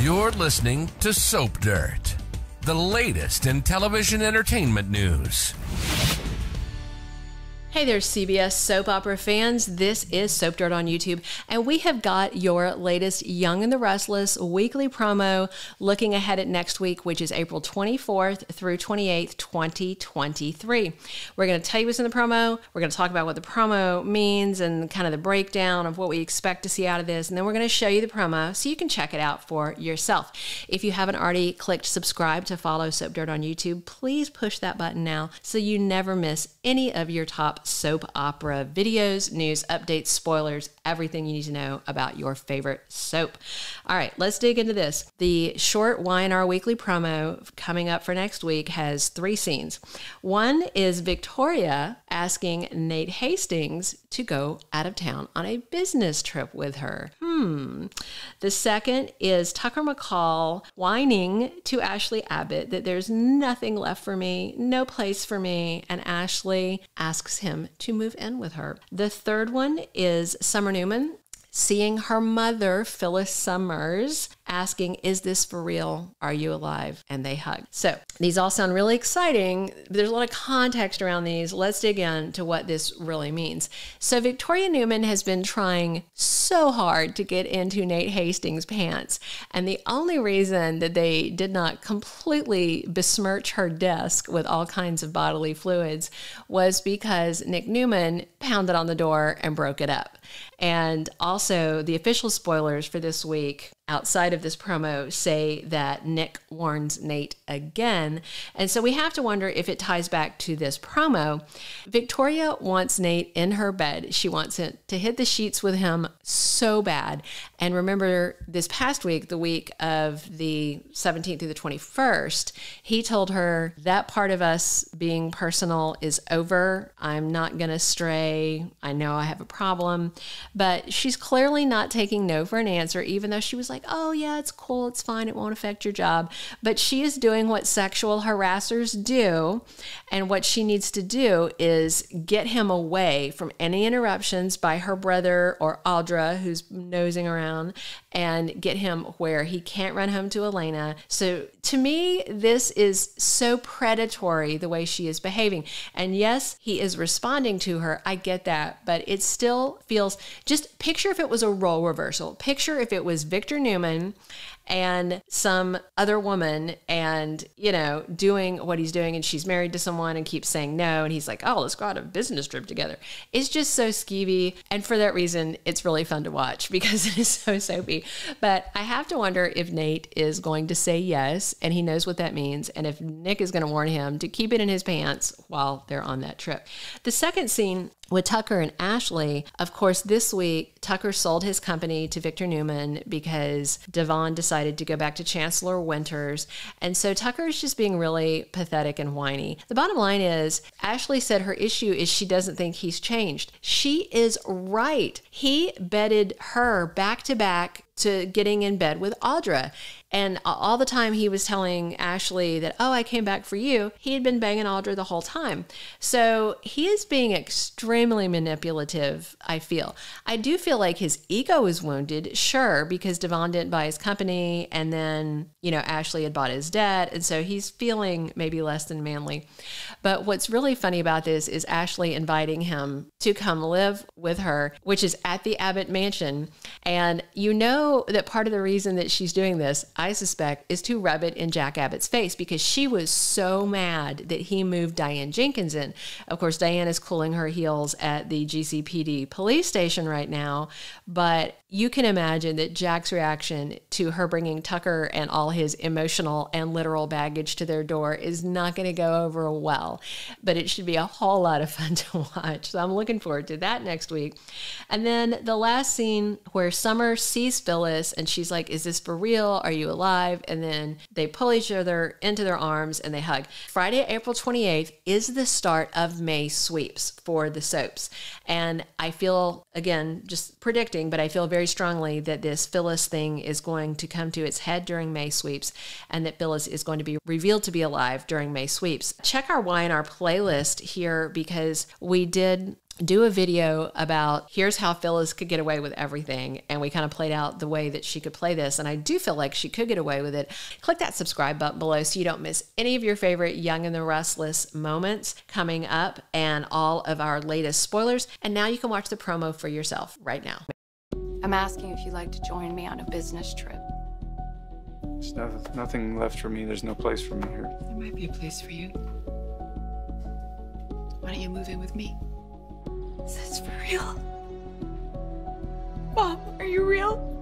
You're listening to Soap Dirt, the latest in television entertainment news. Hey there, CBS soap opera fans. This is Soap Dirt on YouTube, and we have got your latest Young and the Restless weekly promo looking ahead at next week, which is April 24th through 28th, 2023. We're going to tell you what's in the promo. We're going to talk about what the promo means and kind of the breakdown of what we expect to see out of this, and then we're going to show you the promo so you can check it out for yourself. If you haven't already clicked subscribe to follow Soap Dirt on YouTube, please push that button now so you never miss any of your top soap opera videos, news, updates, spoilers, everything you need to know about your favorite soap. All right, let's dig into this. The short Y&R weekly promo coming up for next week has 3 scenes. One is Victoria asking Nate Hastings to go out of town on a business trip with her. The second is Tucker McCall whining to Ashley Abbott that there's nothing left for me, no place for me, and Ashley asks him to move in with her. The third one is Summer Newman seeing her mother, Phyllis Summers, asking, is this for real? Are you alive? And they hug. So these all sound really exciting. There's a lot of context around these. Let's dig into what this really means. So Victoria Newman has been trying so hard to get into Nate Hastings' pants. And the only reason that they did not completely besmirch her desk with all kinds of bodily fluids was because Nick Newman pounded on the door and broke it up. And also, the official spoilers for this week outside of this promo say that Nick warns Nate again. And so we have to wonder if it ties back to this promo. Victoria wants Nate in her bed. She wants it to hit the sheets with him so bad. And remember, this past week, the week of the 17th through the 21st, he told her that part of us being personal is over. I'm not going to stray. I know I have a problem. But she's clearly not taking no for an answer, even though she was like, oh yeah, it's cool, it's fine, it won't affect your job. But she is doing what sexual harassers do, and what she needs to do is get him away from any interruptions by her brother or Audra, who's nosing around, and get him where he can't run home to Elena. So to me, this is so predatory the way she is behaving. And yes, he is responding to her, I get that, but it still feels, just picture if it was a role reversal. Picture if it was Victor Newman and some other woman and, doing what he's doing, and she's married to someone and keeps saying no, and he's like, oh, let's go on a business trip together. It's just so skeevy, and for that reason, it's really fun to watch because it is so soapy. But I have to wonder if Nate is going to say yes, and he knows what that means, and if Nick is going to warn him to keep it in his pants while they're on that trip. The second scene with Tucker and Ashley, of course, this week, Tucker sold his company to Victor Newman because Devon decided to go back to Chancellor Winters. And so Tucker is just being really pathetic and whiny. The bottom line is, Ashley said her issue is she doesn't think he's changed. She is right. He bedded her back to back to getting in bed with Audra. And all the time he was telling Ashley that, oh, I came back for you, he had been banging Audra the whole time. So he is being extremely manipulative, I feel. I do feel like his ego is wounded, sure, because Devon didn't buy his company, and then, Ashley had bought his debt, and so he's feeling maybe less than manly. But what's really funny about this is Ashley inviting him to come live with her, which is at the Abbott Mansion. And that part of the reason that she's doing this, I suspect, is to rub it in Jack Abbott's face, because she was so mad that he moved Diane Jenkins in. Of course, Diane is cooling her heels at the GCPD police station right now, but you can imagine that Jack's reaction to her bringing Tucker and all his emotional and literal baggage to their door is not going to go over well, but it should be a whole lot of fun to watch. So I'm looking forward to that next week. And then the last scene where Summer sees Phyllis and she's like, is this for real? Are you alive? And then they pull each other into their arms and they hug. Friday, April 28th is the start of May sweeps for the soaps. And I feel, again, just predicting, but I feel very strongly that this Phyllis thing is going to come to its head during May sweeps, and that Phyllis is going to be revealed to be alive during May sweeps. Check our Y&R playlist here, because we did do a video about here's how Phyllis could get away with everything. And we kind of played out the way that she could play this. And I do feel like she could get away with it. Click that subscribe button below so you don't miss any of your favorite Young and the Restless moments coming up and all of our latest spoilers. And now you can watch the promo for yourself right now. I'm asking if you'd like to join me on a business trip. There's nothing left for me. There's no place for me here. There might be a place for you. Why don't you move in with me? Is this for real? Mom, are you real?